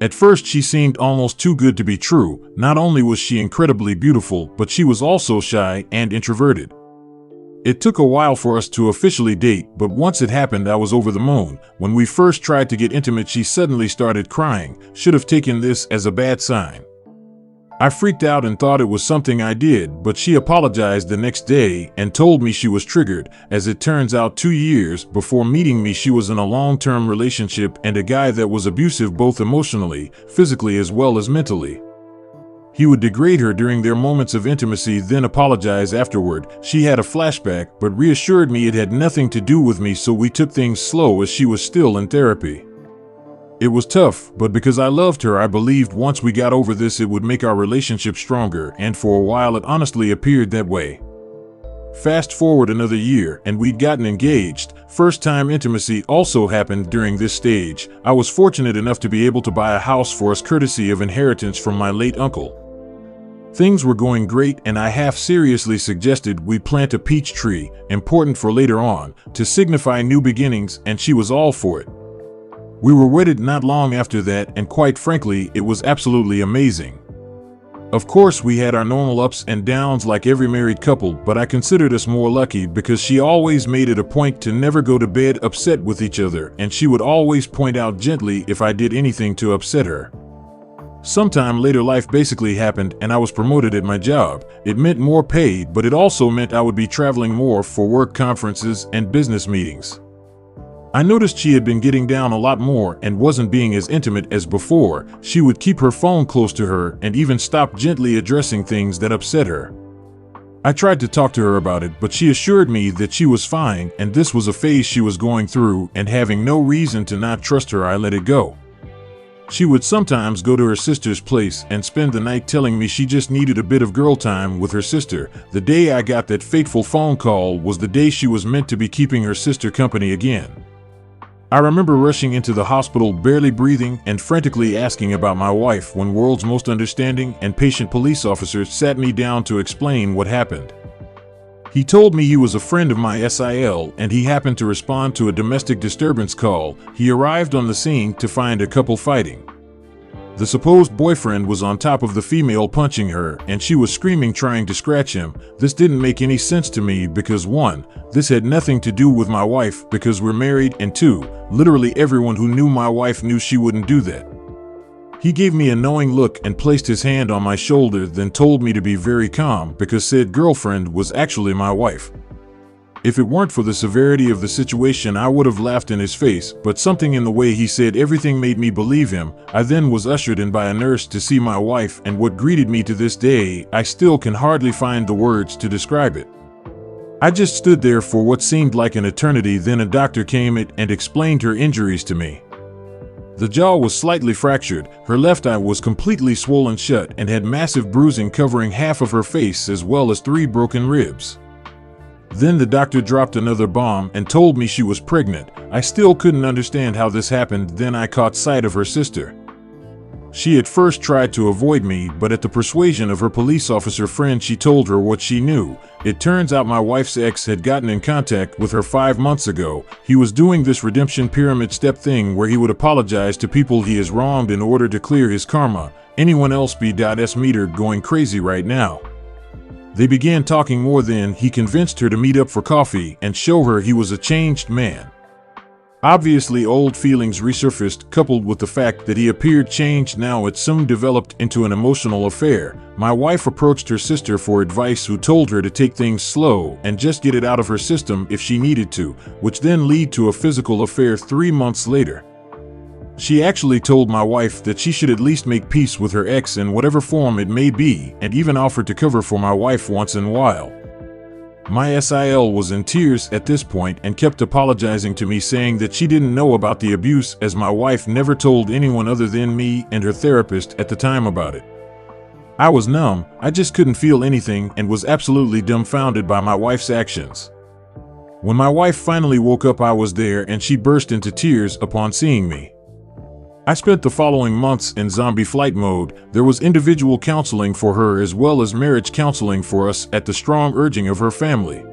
At first, she seemed almost too good to be true. Not only was she incredibly beautiful, but she was also shy and introverted. It took a while for us to officially date, but once it happened, I was over the moon. When we first tried to get intimate, she suddenly started crying. Should have taken this as a bad sign. I freaked out and thought it was something I did, but she apologized the next day and told me she was triggered. As it turns out, 2 years before meeting me, she was in a long-term relationship and a guy that was abusive both emotionally, physically, as well as mentally. He would degrade her during their moments of intimacy, then apologize afterward. She had a flashback, but reassured me it had nothing to do with me, so we took things slow as she was still in therapy. It was tough, but because I loved her, I believed once we got over this it would make our relationship stronger, and for a while it honestly appeared that way. Fast forward another year, and we'd gotten engaged. First-time intimacy also happened during this stage. I was fortunate enough to be able to buy a house for us courtesy of inheritance from my late uncle. Things were going great, and I half-seriously suggested we plant a peach tree, important for later on, to signify new beginnings, and she was all for it. We were wedded not long after that, and quite frankly, it was absolutely amazing. Of course, we had our normal ups and downs like every married couple, but I considered us more lucky because she always made it a point to never go to bed upset with each other, and she would always point out gently if I did anything to upset her. Sometime later, life basically happened and I was promoted at my job. It meant more pay, but it also meant I would be traveling more for work, conferences, and business meetings. I noticed she had been getting down a lot more and wasn't being as intimate as before. She would keep her phone close to her and even stop gently addressing things that upset her. I tried to talk to her about it, but she assured me that she was fine and this was a phase she was going through, and having no reason to not trust her, I let it go. She would sometimes go to her sister's place and spend the night telling me she just needed a bit of girl time with her sister. The day I got that fateful phone call was the day she was meant to be keeping her sister company again. I remember rushing into the hospital, barely breathing, and frantically asking about my wife when world's most understanding and patient police officer sat me down to explain what happened. He told me he was a friend of my SIL and he happened to respond to a domestic disturbance call. He arrived on the scene to find a couple fighting. The supposed boyfriend was on top of the female punching her, and she was screaming, trying to scratch him. This didn't make any sense to me because 1, this had nothing to do with my wife because we're married, and 2, literally everyone who knew my wife knew she wouldn't do that. He gave me a knowing look and placed his hand on my shoulder, then told me to be very calm because said girlfriend was actually my wife. If it weren't for the severity of the situation, I would have laughed in his face, but something in the way he said everything made me believe him. I then was ushered in by a nurse to see my wife, and what greeted me to this day, I still can hardly find the words to describe it. I just stood there for what seemed like an eternity. Then a doctor came in and explained her injuries to me. The jaw was slightly fractured, her left eye was completely swollen shut and had massive bruising covering half of her face as well as 3 broken ribs. Then the doctor dropped another bomb and told me she was pregnant. I still couldn't understand how this happened. Then I caught sight of her sister. She at first tried to avoid me, but at the persuasion of her police officer friend, she told her what she knew. It turns out my wife's ex had gotten in contact with her 5 months ago. He was doing this redemption pyramid step thing where he would apologize to people he has wronged in order to clear his karma. Anyone else be.s meter going crazy right now. They began talking more. Then he convinced her to meet up for coffee and show her he was a changed man. Obviously, old feelings resurfaced, coupled with the fact that he appeared changed now. It soon developed into an emotional affair. My wife approached her sister for advice, who told her to take things slow and just get it out of her system if she needed to, which then led to a physical affair 3 months later. She actually told my wife that she should at least make peace with her ex in whatever form it may be, and even offered to cover for my wife once in a while. My SIL was in tears at this point and kept apologizing to me, saying that she didn't know about the abuse as my wife never told anyone other than me and her therapist at the time about it. I was numb, I just couldn't feel anything and was absolutely dumbfounded by my wife's actions. When my wife finally woke up, I was there and she burst into tears upon seeing me. I spent the following months in zombie flight mode. There was individual counseling for her as well as marriage counseling for us at the strong urging of her family.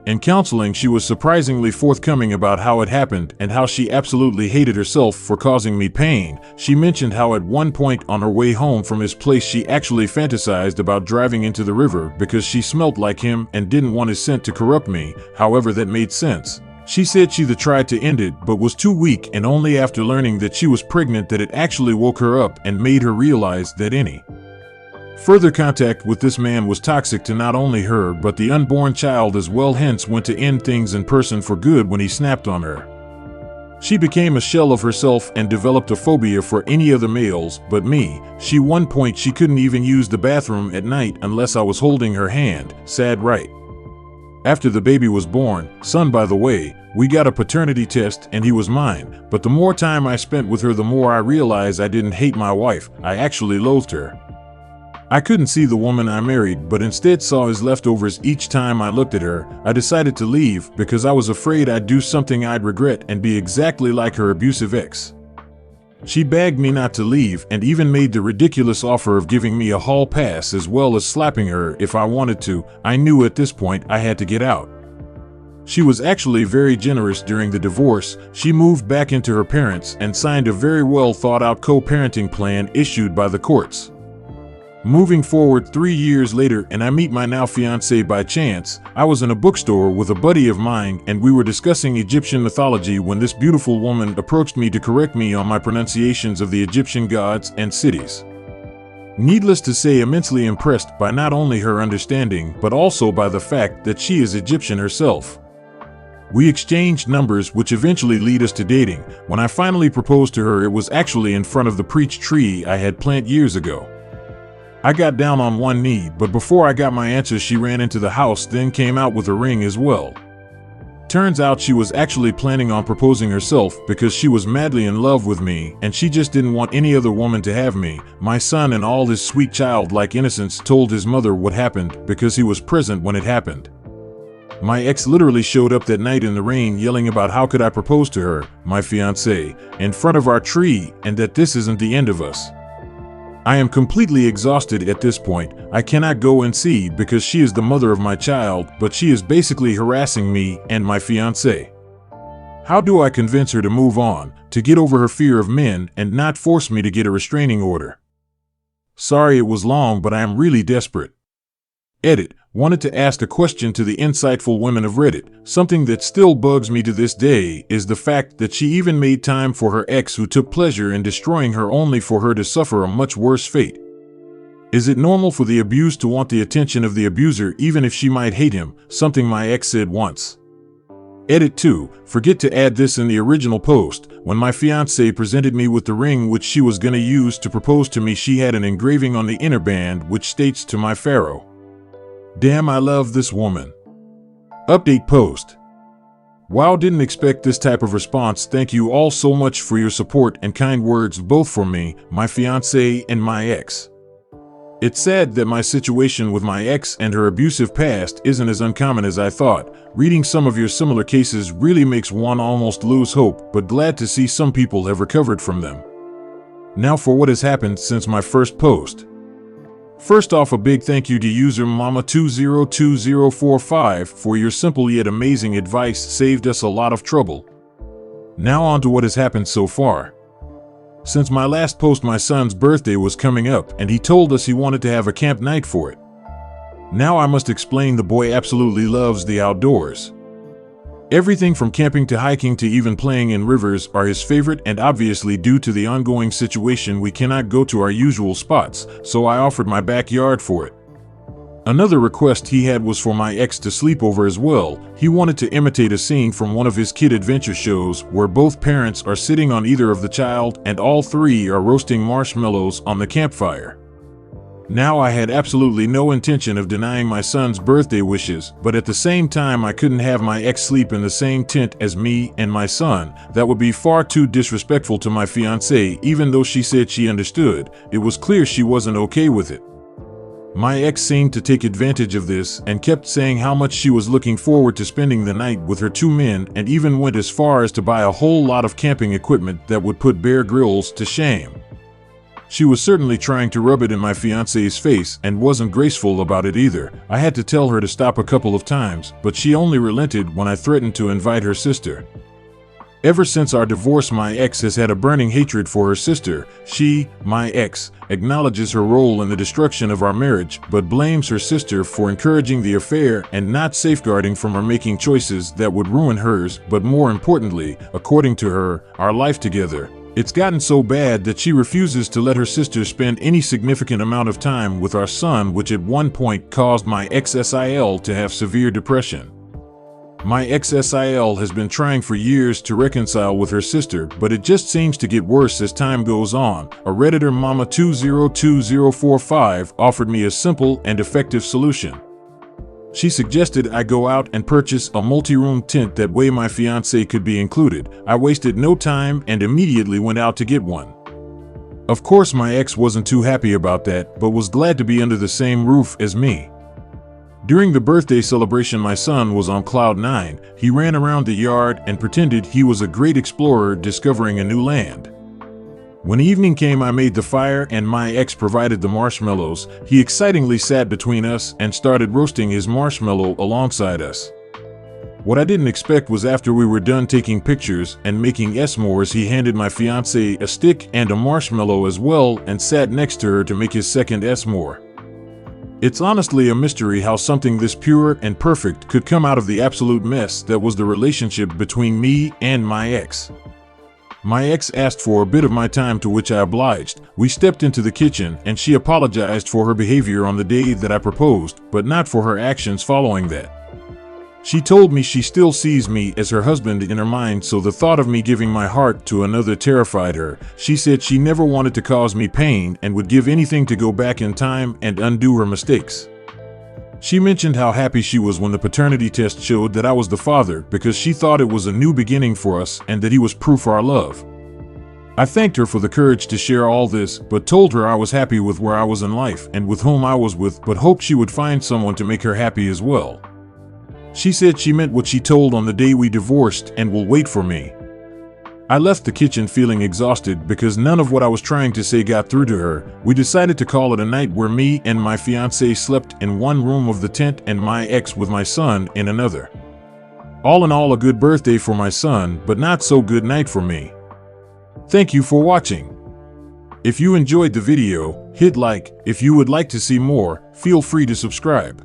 In counseling, she was surprisingly forthcoming about how it happened and how she absolutely hated herself for causing me pain. She mentioned how at one point on her way home from his place she actually fantasized about driving into the river because she smelt like him and didn't want his scent to corrupt me. However, that made sense. She said she tried to end it but was too weak, and only after learning that she was pregnant that it actually woke her up and made her realize that any further contact with this man was toxic to not only her but the unborn child as well, hence went to end things in person for good when he snapped on her. She became a shell of herself and developed a phobia for any other males but me. One point she couldn't even use the bathroom at night unless I was holding her hand. Sad, right? After the baby was born, son by the way, we got a paternity test and he was mine, but the more time I spent with her the more I realized I didn't hate my wife, I actually loathed her. I couldn't see the woman I married, but instead saw his leftovers each time I looked at her. I decided to leave because I was afraid I'd do something I'd regret and be exactly like her abusive ex. She begged me not to leave and even made the ridiculous offer of giving me a hall pass as well as slapping her if I wanted to. I knew at this point I had to get out. She was actually very generous during the divorce. She moved back into her parents and signed a very well thought out co-parenting plan issued by the courts. Moving forward 3 years later, and I meet my now fiancé by chance. I was in a bookstore with a buddy of mine and we were discussing Egyptian mythology when this beautiful woman approached me to correct me on my pronunciations of the Egyptian gods and cities. Needless to say, immensely impressed by not only her understanding but also by the fact that she is Egyptian herself. We exchanged numbers, which eventually lead us to dating. When I finally proposed to her, it was actually in front of the peach tree I had planted years ago. I got down on one knee, but before I got my answer she ran into the house, then came out with a ring as well. Turns out she was actually planning on proposing herself because she was madly in love with me and she just didn't want any other woman to have me. My son, in all his sweet childlike innocence, told his mother what happened because he was present when it happened. My ex literally showed up that night in the rain yelling about how could I propose to her, my fiancé, in front of our tree, and that this isn't the end of us. I am completely exhausted at this point. I cannot go and see because she is the mother of my child, but she is basically harassing me and my fiancé. How do I convince her to move on, to get over her fear of men and not force me to get a restraining order? Sorry it was long, but I am really desperate. Edit. Wanted to ask a question to the insightful women of Reddit. Something that still bugs me to this day is the fact that she even made time for her ex who took pleasure in destroying her only for her to suffer a much worse fate. Is it normal for the abused to want the attention of the abuser even if she might hate him? Something my ex said once. Edit 2. Forget to add this in the original post. When my fiancé presented me with the ring which she was gonna use to propose to me, she had an engraving on the inner band which states, "To my Pharaoh." Damn, I love this woman. Update post. Wow, didn't expect this type of response. Thank you all so much for your support and kind words, both for me, my fiancé, and my ex. It's sad that my situation with my ex and her abusive past isn't as uncommon as I thought. Reading some of your similar cases really makes one almost lose hope, but glad to see some people have recovered from them. Now for what has happened since my first post. First off, a big thank you to user Mama202045 for your simple yet amazing advice. Saved us a lot of trouble. Now on to what has happened so far. Since my last post, my son's birthday was coming up and he told us he wanted to have a camp night for it. Now I must explain, the boy absolutely loves the outdoors. Everything from camping to hiking to even playing in rivers are his favorite, and obviously due to the ongoing situation we cannot go to our usual spots, so I offered my backyard for it. Another request he had was for my ex to sleep over as well. He wanted to imitate a scene from one of his kid adventure shows where both parents are sitting on either of the child and all three are roasting marshmallows on the campfire. Now I had absolutely no intention of denying my son's birthday wishes, but at the same time I couldn't have my ex sleep in the same tent as me and my son. That would be far too disrespectful to my fiancée. Even though she said she understood, it was clear she wasn't okay with it. My ex seemed to take advantage of this and kept saying how much she was looking forward to spending the night with her two men, and even went as far as to buy a whole lot of camping equipment that would put Bear Grylls to shame. She was certainly trying to rub it in my fiance's face and wasn't graceful about it either. I had to tell her to stop a couple of times, but she only relented when I threatened to invite her sister. Ever since our divorce, my ex has had a burning hatred for her sister. She, my ex, acknowledges her role in the destruction of our marriage, but blames her sister for encouraging the affair and not safeguarding from her making choices that would ruin hers, but more importantly, according to her, our life together. It's gotten so bad that she refuses to let her sister spend any significant amount of time with our son, which at one point caused my ex-SIL to have severe depression. My ex-SIL has been trying for years to reconcile with her sister, but it just seems to get worse as time goes on. A Redditor Mama202045 offered me a simple and effective solution. She suggested I go out and purchase a multi-room tent, that way my fiancé could be included. I wasted no time and immediately went out to get one. Of course, my ex wasn't too happy about that, but was glad to be under the same roof as me. During the birthday celebration, my son was on cloud nine. He ran around the yard and pretended he was a great explorer discovering a new land. When evening came, I made the fire and my ex provided the marshmallows. He excitingly sat between us and started roasting his marshmallow alongside us. What I didn't expect was after we were done taking pictures and making s'mores, he handed my fiancée a stick and a marshmallow as well and sat next to her to make his second s'more. It's honestly a mystery how something this pure and perfect could come out of the absolute mess that was the relationship between me and my ex. My ex asked for a bit of my time, to which I obliged. We stepped into the kitchen and she apologized for her behavior on the day that I proposed, but not for her actions following that. She told me she still sees me as her husband in her mind, so the thought of me giving my heart to another terrified her. She said she never wanted to cause me pain and would give anything to go back in time and undo her mistakes. She mentioned how happy she was when the paternity test showed that I was the father, because she thought it was a new beginning for us and that he was proof of our love. I thanked her for the courage to share all this, but told her I was happy with where I was in life and with whom I was with, but hoped she would find someone to make her happy as well. She said she meant what she told on the day we divorced and will wait for me. I left the kitchen feeling exhausted because none of what I was trying to say got through to her. We decided to call it a night, where me and my fiancé slept in one room of the tent and my ex with my son in another. All in all, a good birthday for my son, but not so good night for me. Thank you for watching. If you enjoyed the video, hit like. If you would like to see more, feel free to subscribe.